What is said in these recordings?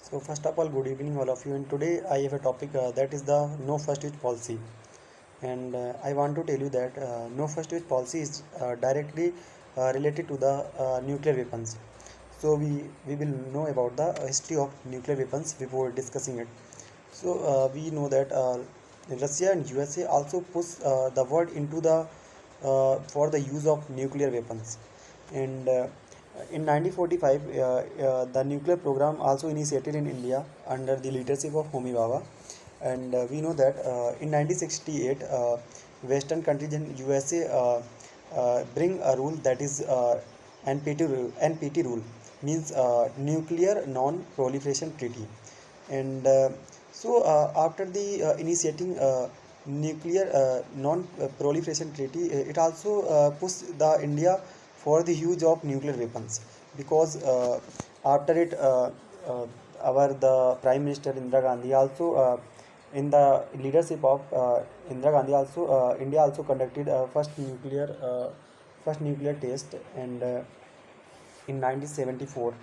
So first of all, good evening all of you. And today I have a topic that is the no first use policy. And I want to tell you that no first use policy is directly related to the nuclear weapons. So we will know about the history of nuclear weapons before discussing it. So we know that Russia and USA also push the world into the for the use of nuclear weapons. And in 1945, the nuclear program also initiated in India under the leadership of Homi Bhabha. And we know that in 1968, Western countries and USA bring a rule that is NPT rule, means Nuclear Non-Proliferation Treaty. And after the initiating nuclear non-proliferation treaty, it also pushed the India for the use of nuclear weapons, because after it our the Prime Minister Indira Gandhi also in the leadership of Indira Gandhi also India also conducted first nuclear test, and in 1974.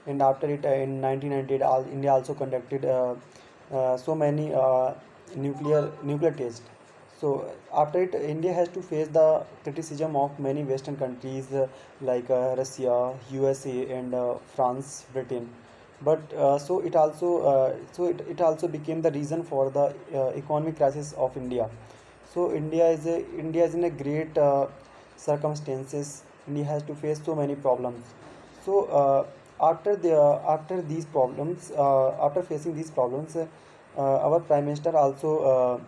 And after it in 1998, India also conducted so many nuclear tests. So after it, India has to face the criticism of many Western countries like Russia, USA, and France, Britain. But it also became the reason for the economic crisis of India. So India is in a great circumstances. India has to face so many problems. So after these problems, after facing these problems, our Prime Minister also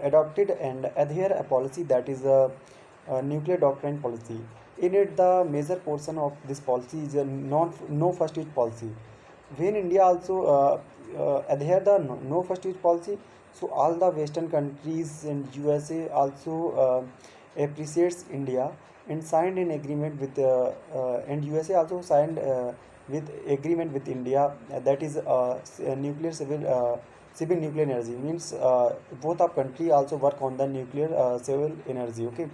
adopted and adhere a policy that is a nuclear doctrine policy. In it, the major portion of this policy is a no first use policy. When India also adhere the no first use policy, so all the Western countries and USA also appreciates India and signed an agreement with and USA also signed with agreement with India, that is nuclear civil nuclear energy, means both of country also work on the nuclear civil energy. Okay.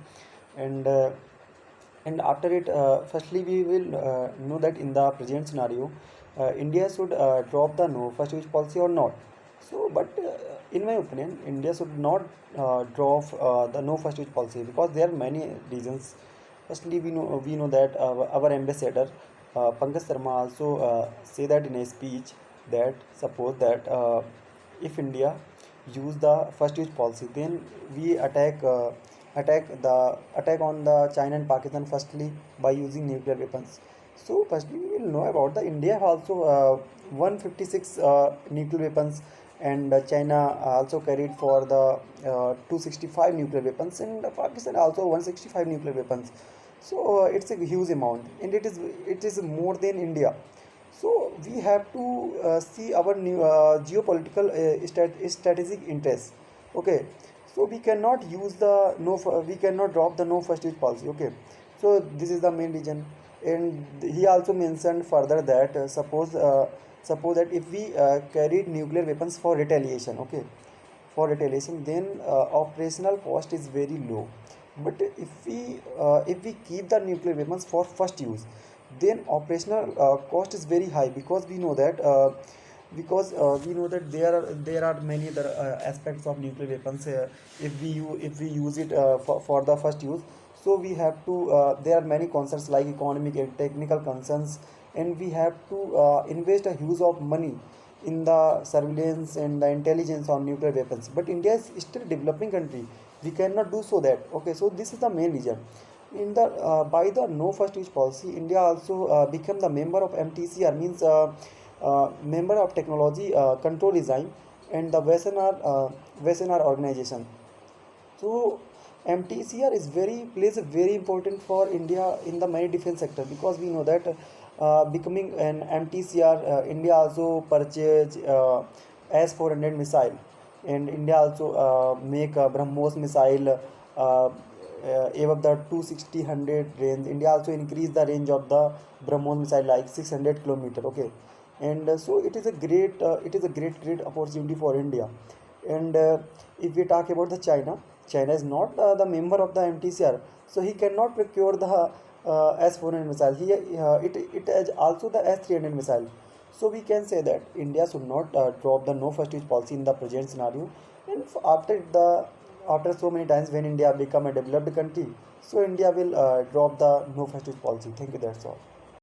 And and after it, firstly we will know that in the present scenario, India should drop the no first use policy or not. So but in my opinion, India should not drop the no first use policy, because there are many reasons. Firstly, we know that our ambassador Pankaj Sharma also say that in a speech, that suppose that if India use the first use policy, then we attack on the China and Pakistan firstly by using nuclear weapons. So firstly we will know about the India have also 156 nuclear weapons, and China also carried for the 265 nuclear weapons, and Pakistan also 165 nuclear weapons. So it's a huge amount, and it is more than India. So we have to see our new geopolitical strategic interests. Okay. So we cannot use the we cannot drop the no first use policy. Okay. So this is the main reason. And he also mentioned further that suppose that if we carried nuclear weapons for retaliation, okay, for retaliation, then operational cost is very low. But if we keep the nuclear weapons for first use, then operational cost is very high, because we know that there are many other aspects of nuclear weapons. If we use it for the first use, so we have to there are many concerns like economic and technical concerns, and we have to invest a huge of money in the surveillance and the intelligence on nuclear weapons. But India is still a developing country, we cannot do so that. Okay. So this is the main reason. In the by the no first use policy, India also become the member of MTCR, means member of technology control design, and the Wesenar organization. So MTCR is very plays a very important for India in the many defense sector, because we know that becoming an MTCR, India also purchase S-400 missile, and India also make a BrahMos missile above the 260 range. India also increase the range of the BrahMos missile like 600 kilometer. Okay. And so it is a great opportunity for India. And if we talk about the China is not the member of the MTCR, so he cannot procure the S-400 missile. It has also the S-300 missile. So we can say that India should not drop the no first use policy in the present scenario. And after so many times when India become a developed country, so India will drop the no first use policy. Thank you. That's all.